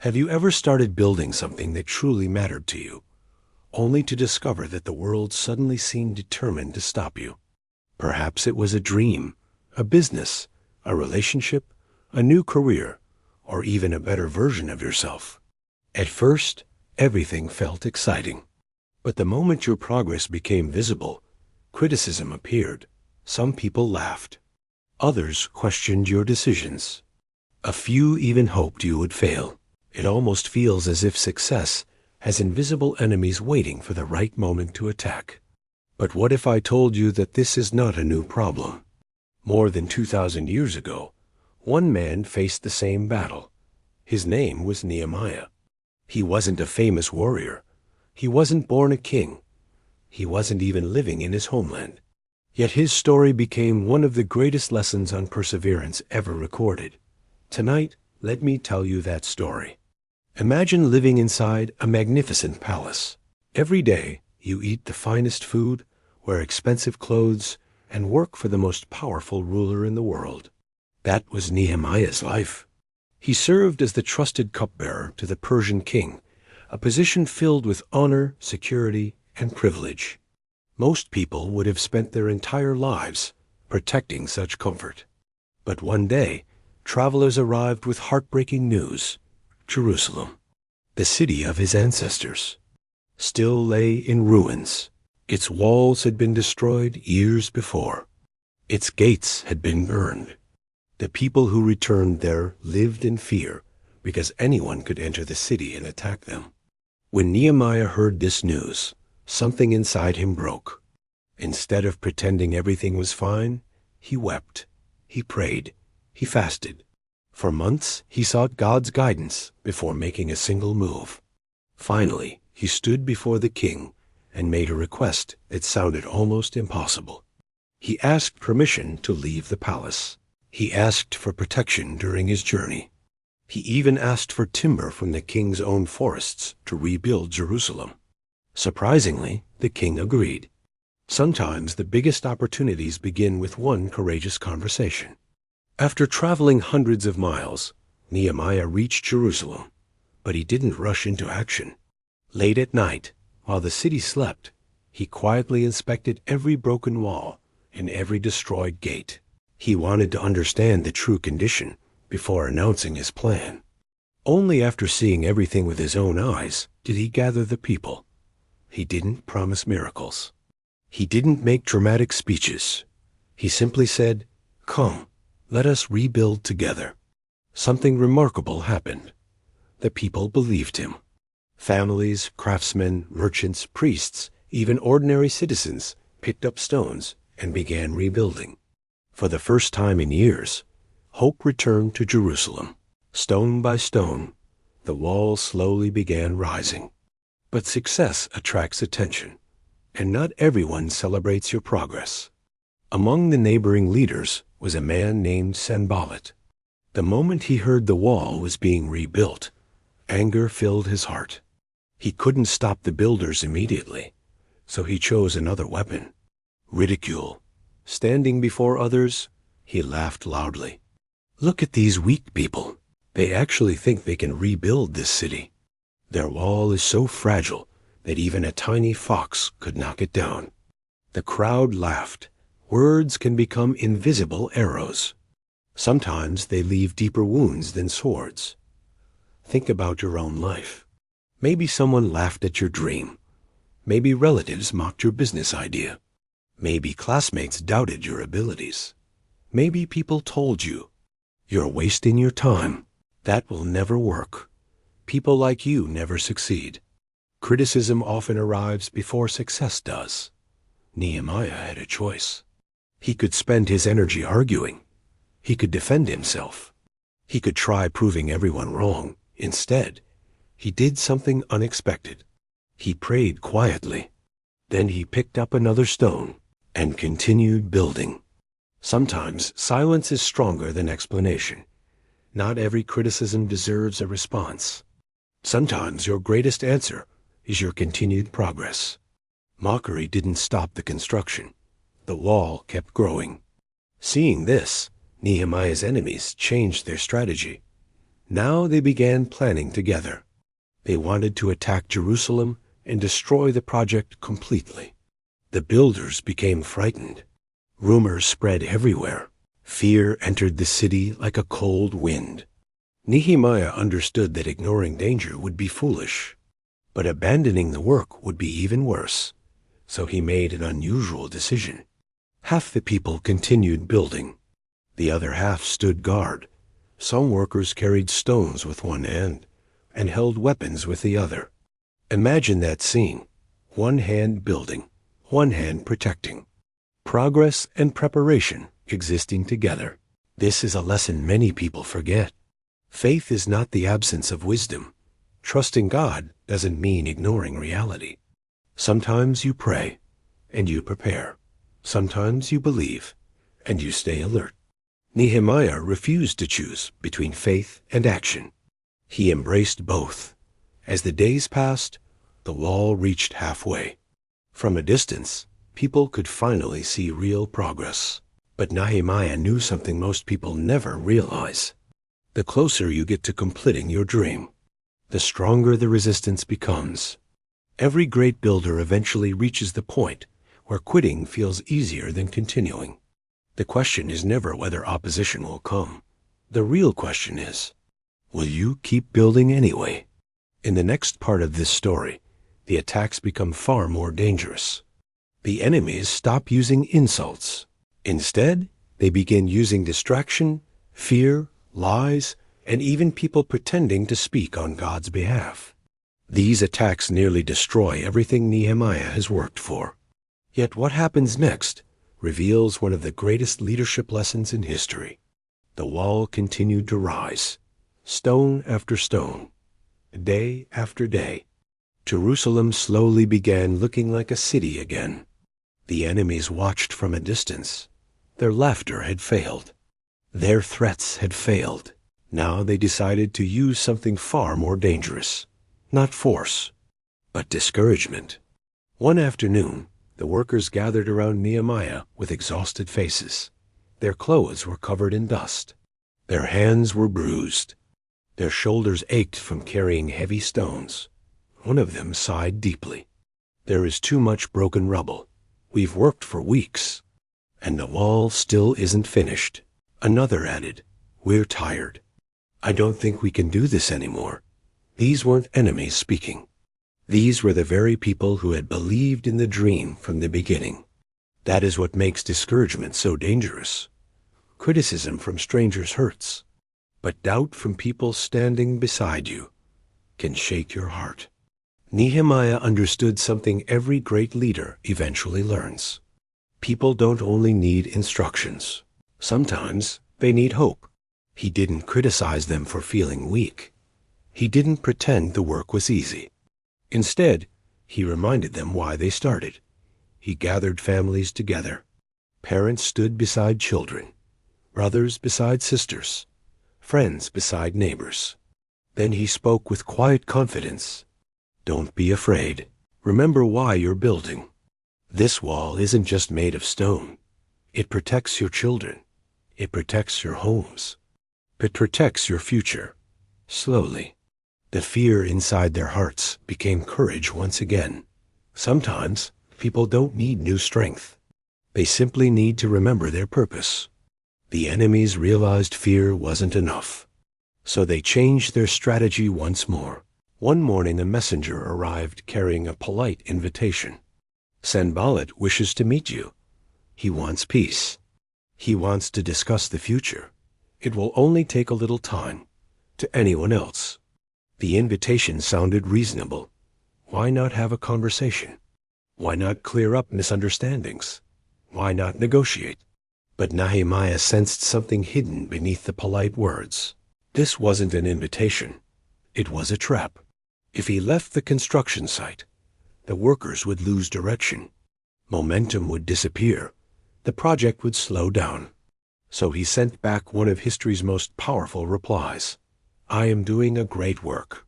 Have you ever started building something that truly mattered to you, only to discover that the world suddenly seemed determined to stop you? Perhaps it was a dream, a business, a relationship, a new career, or even a better version of yourself. At first, everything felt exciting. But the moment your progress became visible, criticism appeared. Some people laughed. Others questioned your decisions. A few even hoped you would fail. It almost feels as if success has invisible enemies waiting for the right moment to attack. But what if I told you that this is not a new problem? More than 2,000 years ago, one man faced the same battle. His name was Nehemiah. He wasn't a famous warrior. He wasn't born a king. He wasn't even living in his homeland. Yet his story became one of the greatest lessons on perseverance ever recorded. Tonight, let me tell you that story. Imagine living inside a magnificent palace. Every day, you eat the finest food, wear expensive clothes, and work for the most powerful ruler in the world. That was Nehemiah's life. He served as the trusted cupbearer to the Persian king, a position filled with honor, security, and privilege. Most people would have spent their entire lives protecting such comfort. But one day, travelers arrived with heartbreaking news. Jerusalem, the city of his ancestors, still lay in ruins. Its walls had been destroyed years before. Its gates had been burned. The people who returned there lived in fear because anyone could enter the city and attack them. When Nehemiah heard this news, something inside him broke. Instead of pretending everything was fine, he wept, he prayed, he fasted. For months, he sought God's guidance before making a single move. Finally, he stood before the king and made a request that sounded almost impossible. He asked permission to leave the palace. He asked for protection during his journey. He even asked for timber from the king's own forests to rebuild Jerusalem. Surprisingly, the king agreed. Sometimes the biggest opportunities begin with one courageous conversation. After traveling hundreds of miles, Nehemiah reached Jerusalem, but he didn't rush into action. Late at night, while the city slept, he quietly inspected every broken wall and every destroyed gate. He wanted to understand the true condition before announcing his plan. Only after seeing everything with his own eyes did he gather the people. He didn't promise miracles. He didn't make dramatic speeches. He simply said, "Come, let us rebuild together." Something remarkable happened. The people believed him. Families, craftsmen, merchants, priests, even ordinary citizens picked up stones and began rebuilding. For the first time in years, hope returned to Jerusalem. Stone by stone, the walls slowly began rising. But success attracts attention, and not everyone celebrates your progress. Among the neighboring leaders was a man named Sanballat. The moment he heard the wall was being rebuilt, anger filled his heart. He couldn't stop the builders immediately, so he chose another weapon: ridicule. Standing before others, he laughed loudly. "Look at these weak people. They actually think they can rebuild this city. Their wall is so fragile that even a tiny fox could knock it down." The crowd laughed. Words can become invisible arrows. Sometimes they leave deeper wounds than swords. Think about your own life. Maybe someone laughed at your dream. Maybe relatives mocked your business idea. Maybe classmates doubted your abilities. Maybe people told you, "You're wasting your time. That will never work. People like you never succeed." Criticism often arrives before success does. Nehemiah had a choice. He could spend his energy arguing. He could defend himself. He could try proving everyone wrong. Instead, he did something unexpected. He prayed quietly. Then he picked up another stone and continued building. Sometimes silence is stronger than explanation. Not every criticism deserves a response. Sometimes your greatest answer is your continued progress. Mockery didn't stop the construction. The wall kept growing. Seeing this, Nehemiah's enemies changed their strategy. Now they began planning together. They wanted to attack Jerusalem and destroy the project completely. The builders became frightened. Rumors spread everywhere. Fear entered the city like a cold wind. Nehemiah understood that ignoring danger would be foolish, but abandoning the work would be even worse. So he made an unusual decision. Half the people continued building. The other half stood guard. Some workers carried stones with one hand and held weapons with the other. Imagine that scene. One hand building, one hand protecting. Progress and preparation existing together. This is a lesson many people forget. Faith is not the absence of wisdom. Trusting God doesn't mean ignoring reality. Sometimes you pray and you prepare. Sometimes you believe and you stay alert. Nehemiah refused to choose between faith and action. He embraced both. As the days passed, the wall reached halfway. From a distance, people could finally see real progress. But Nehemiah knew something most people never realize. The closer you get to completing your dream, the stronger the resistance becomes. Every great builder eventually reaches the point where quitting feels easier than continuing. The question is never whether opposition will come. The real question is, will you keep building anyway? In the next part of this story, the attacks become far more dangerous. The enemies stop using insults. Instead, they begin using distraction, fear, lies, and even people pretending to speak on God's behalf. These attacks nearly destroy everything Nehemiah has worked for. Yet what happens next reveals one of the greatest leadership lessons in history. The wall continued to rise, stone after stone, day after day. Jerusalem slowly began looking like a city again. The enemies watched from a distance. Their laughter had failed. Their threats had failed. Now they decided to use something far more dangerous. Not force, but discouragement. One afternoon, the workers gathered around Nehemiah with exhausted faces. Their clothes were covered in dust. Their hands were bruised. Their shoulders ached from carrying heavy stones. One of them sighed deeply. "There is too much broken rubble. We've worked for weeks, and the wall still isn't finished." Another added, "We're tired. I don't think we can do this anymore." These weren't enemies speaking. These were the very people who had believed in the dream from the beginning. That is what makes discouragement so dangerous. Criticism from strangers hurts, but doubt from people standing beside you can shake your heart. Nehemiah understood something every great leader eventually learns. People don't only need instructions. Sometimes they need hope. He didn't criticize them for feeling weak. He didn't pretend the work was easy. Instead, he reminded them why they started. He gathered families together. Parents stood beside children, brothers beside sisters, friends beside neighbors. Then he spoke with quiet confidence. "Don't be afraid. Remember why you're building. This wall isn't just made of stone. It protects your children. It protects your homes. It protects your future." Slowly, the fear inside their hearts became courage once again. Sometimes people don't need new strength. They simply need to remember their purpose. The enemies realized fear wasn't enough, so they changed their strategy once more. One morning a messenger arrived carrying a polite invitation. "Sanballat wishes to meet you. He wants peace. He wants to discuss the future. It will only take a little time. To anyone else." The invitation sounded reasonable. Why not have a conversation? Why not clear up misunderstandings? Why not negotiate? But Nehemiah sensed something hidden beneath the polite words. This wasn't an invitation. It was a trap. If he left the construction site, the workers would lose direction. Momentum would disappear. The project would slow down. So he sent back one of history's most powerful replies. "I am doing a great work.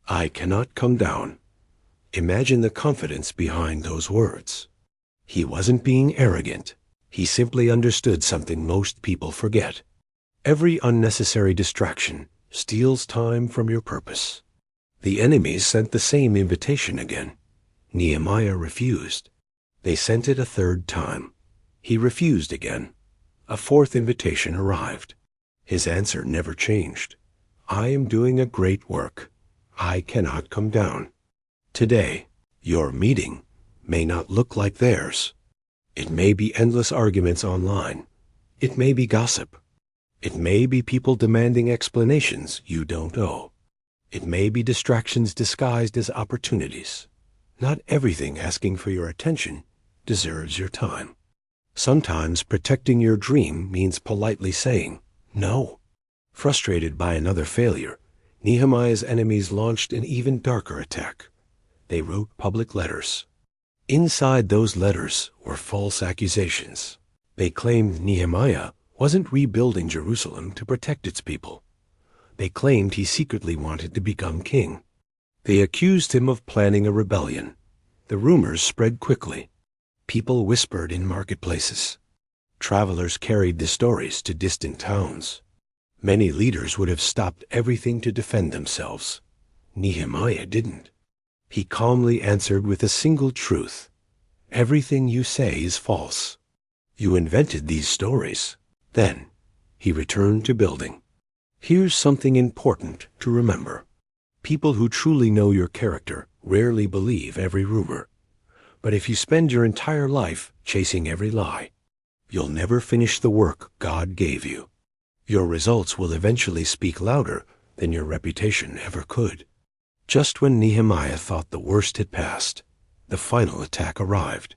I cannot come down." Imagine the confidence behind those words. He wasn't being arrogant. He simply understood something most people forget. Every unnecessary distraction steals time from your purpose. The enemies sent the same invitation again. Nehemiah refused. They sent it a third time. He refused again. A fourth invitation arrived. His answer never changed. I am doing a great work. I cannot come down. Today, your meeting may not look like theirs. It may be endless arguments online. It may be gossip. It may be people demanding explanations you don't owe. It may be distractions disguised as opportunities. Not everything asking for your attention deserves your time. Sometimes protecting your dream means politely saying no. Frustrated by another failure, Nehemiah's enemies launched an even darker attack. They wrote public letters. Inside those letters were false accusations. They claimed Nehemiah wasn't rebuilding Jerusalem to protect its people. They claimed he secretly wanted to become king. They accused him of planning a rebellion. The rumors spread quickly. People whispered in marketplaces. Travelers carried the stories to distant towns. Many leaders would have stopped everything to defend themselves. Nehemiah didn't. He calmly answered with a single truth. Everything you say is false. You invented these stories. Then, he returned to building. Here's something important to remember. People who truly know your character rarely believe every rumor. But if you spend your entire life chasing every lie, you'll never finish the work God gave you. Your results will eventually speak louder than your reputation ever could. Just when Nehemiah thought the worst had passed, the final attack arrived.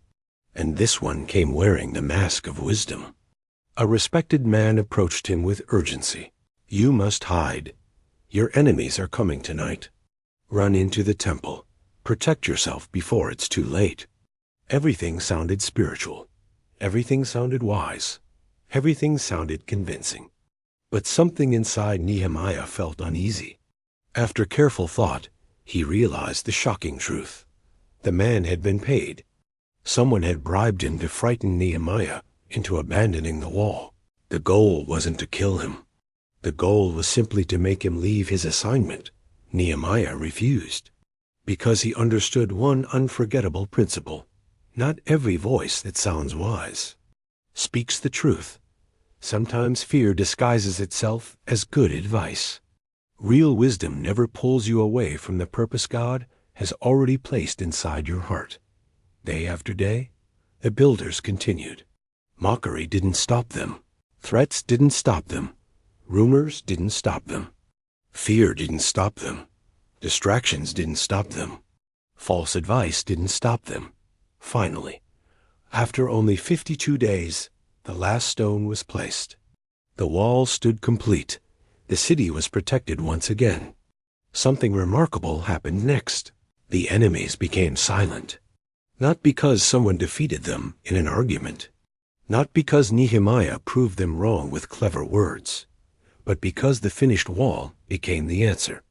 And this one came wearing the mask of wisdom. A respected man approached him with urgency. You must hide. Your enemies are coming tonight. Run into the temple. Protect yourself before it's too late. Everything sounded spiritual. Everything sounded wise. Everything sounded convincing. But something inside Nehemiah felt uneasy. After careful thought, he realized the shocking truth. The man had been paid. Someone had bribed him to frighten Nehemiah into abandoning the wall. The goal wasn't to kill him. The goal was simply to make him leave his assignment. Nehemiah refused, because he understood one unforgettable principle. Not every voice that sounds wise speaks the truth. Sometimes fear disguises itself as good advice. Real wisdom never pulls you away from the purpose God has already placed inside your heart. Day after day, the builders continued. Mockery didn't stop them. Threats didn't stop them. Rumors didn't stop them. Fear didn't stop them. Distractions didn't stop them. False advice didn't stop them. Finally, after only 52 days, the last stone was placed. The wall stood complete. The city was protected once again. Something remarkable happened next. The enemies became silent. Not because someone defeated them in an argument. Not because Nehemiah proved them wrong with clever words, but because the finished wall became the answer.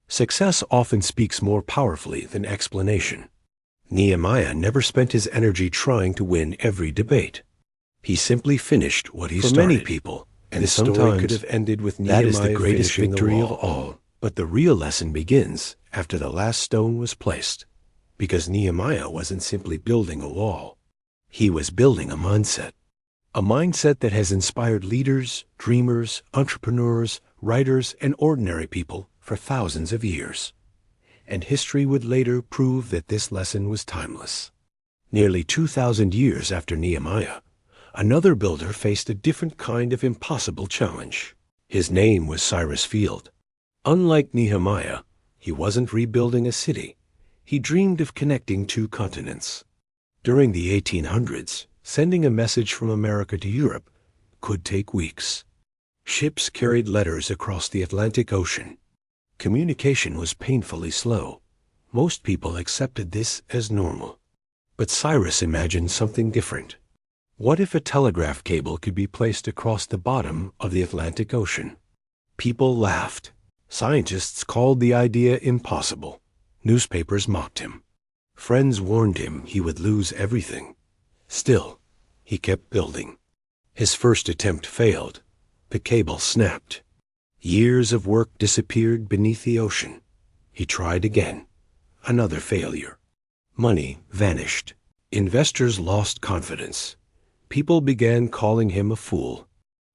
Success often speaks more powerfully than explanation. Nehemiah never spent his energy trying to win every debate. He simply finished what he started. For many people, and this story could have ended with Nehemiah finishing the wall. That is the greatest victory of all. But the real lesson begins after the last stone was placed, because Nehemiah wasn't simply building a wall. He was building a mindset that has inspired leaders, dreamers, entrepreneurs, writers, and ordinary people for thousands of years. And history would later prove that this lesson was timeless. Nearly 2,000 years after Nehemiah, another builder faced a different kind of impossible challenge. His name was Cyrus Field. Unlike Nehemiah, he wasn't rebuilding a city. He dreamed of connecting two continents. During the 1800s, sending a message from America to Europe could take weeks. Ships carried letters across the Atlantic Ocean. Communication was painfully slow. Most people accepted this as normal. But Cyrus imagined something different. What if a telegraph cable could be placed across the bottom of the Atlantic Ocean? People laughed. Scientists called the idea impossible. Newspapers mocked him. Friends warned him he would lose everything. Still, he kept building. His first attempt failed. The cable snapped. Years of work disappeared beneath the ocean. He tried again. Another failure. Money vanished. Investors lost confidence. People began calling him a fool.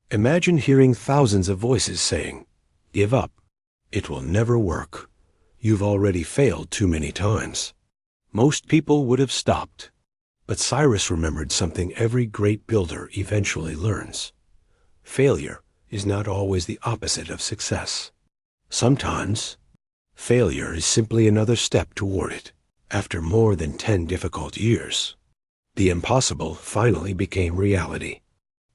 Imagine hearing thousands of voices saying, "Give up. It will never work. You've already failed too many times." Most people would have stopped. But Cyrus remembered something every great builder eventually learns. Failure is not always the opposite of success. Sometimes, failure is simply another step toward it. After more than 10 difficult years, the impossible finally became reality.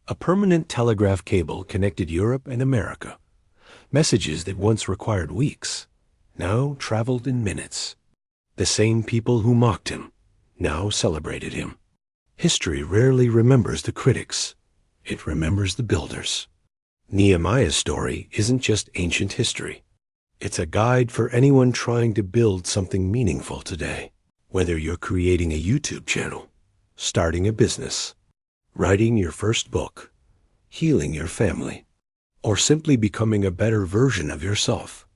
A permanent telegraph cable connected Europe and America. Messages that once required weeks now traveled in minutes. The same people who mocked him now celebrated him. History rarely remembers the critics. It remembers the builders. Nehemiah's story isn't just ancient history. It's a guide for anyone trying to build something meaningful today. Whether you're creating a YouTube channel, starting a business, writing your first book, healing your family, or simply becoming a better version of yourself,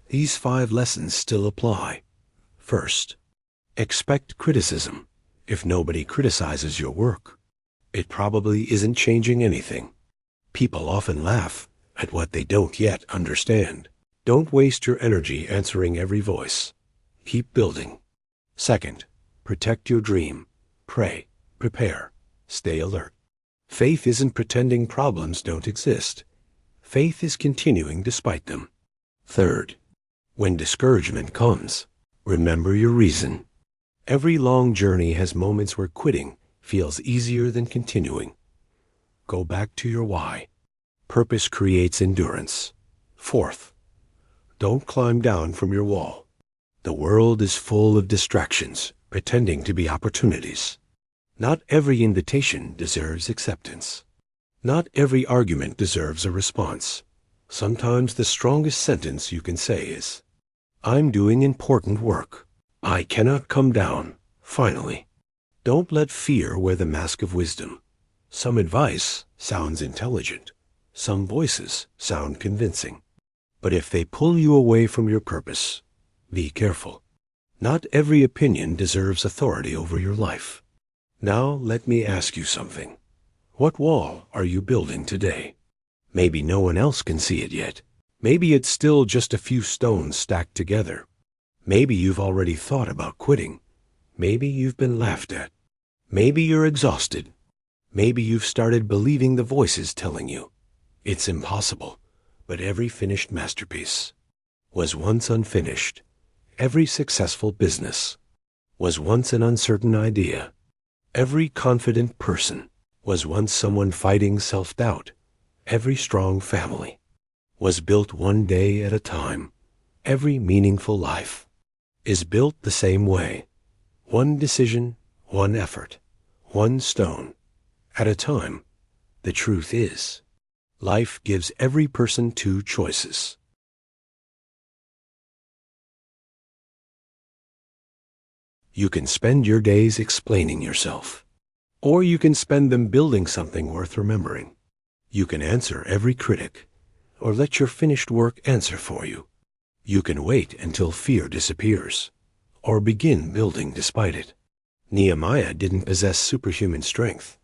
these 5 lessons still apply. First, expect criticism. If nobody criticizes your work, it probably isn't changing anything. People often laugh at what they don't yet understand. Don't waste your energy answering every voice. Keep building. Second, protect your dream. Pray, prepare, stay alert. Faith isn't pretending problems don't exist. Faith is continuing despite them. Third, when discouragement comes, remember your reason. Every long journey has moments where quitting feels easier than continuing. Go back to your why. Purpose creates endurance. Fourth, don't climb down from your wall. The world is full of distractions, pretending to be opportunities. Not every invitation deserves acceptance. Not every argument deserves a response. Sometimes the strongest sentence you can say is, "I'm doing important work. I cannot come down, finally." Don't let fear wear the mask of wisdom. Some advice sounds intelligent. Some voices sound convincing. But if they pull you away from your purpose, be careful. Not every opinion deserves authority over your life. Now let me ask you something. What wall are you building today? Maybe no one else can see it yet. Maybe it's still just a few stones stacked together. Maybe you've already thought about quitting. Maybe you've been laughed at. Maybe you're exhausted. Maybe you've started believing the voices telling you it's impossible. But every finished masterpiece was once unfinished. Every successful business was once an uncertain idea. Every confident person was once someone fighting self-doubt. Every strong family was built one day at a time. Every meaningful life is built the same way. One decision, one effort, one stone at a time. The truth is, life gives every person 2 choices. You can spend your days explaining yourself, or you can spend them building something worth remembering. You can answer every critic, or let your finished work answer for you. You can wait until fear disappears, or begin building despite it. Nehemiah didn't possess superhuman strength.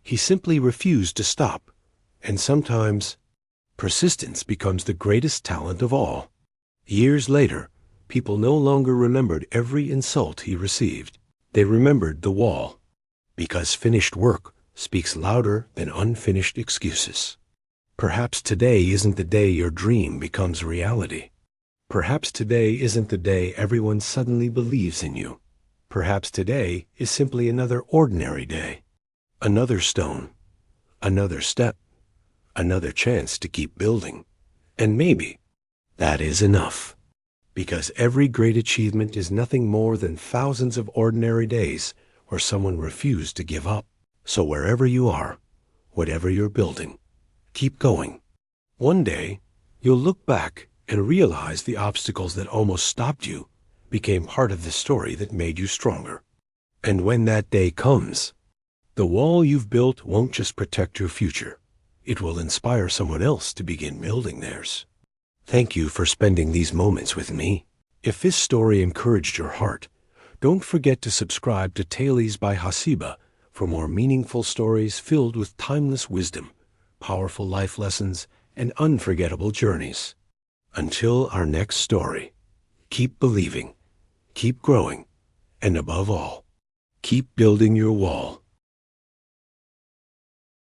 He simply refused to stop. And sometimes, persistence becomes the greatest talent of all. Years later, people no longer remembered every insult he received. They remembered the wall, because finished work speaks louder than unfinished excuses. Perhaps today isn't the day your dream becomes reality. Perhaps today isn't the day everyone suddenly believes in you. Perhaps today is simply another ordinary day. Another stone, another step, another chance to keep building. And maybe that is enough. Because every great achievement is nothing more than thousands of ordinary days where someone refused to give up. So wherever you are, whatever you're building, keep going. One day, you'll look back and realize the obstacles that almost stopped you became part of the story that made you stronger. And when that day comes, the wall you've built won't just protect your future. It will inspire someone else to begin building theirs. Thank you for spending these moments with me. If this story encouraged your heart, don't forget to subscribe to Tales by Hasiba for more meaningful stories filled with timeless wisdom, powerful life lessons, and unforgettable journeys. Until our next story, keep believing, keep growing, and above all, keep building your wall.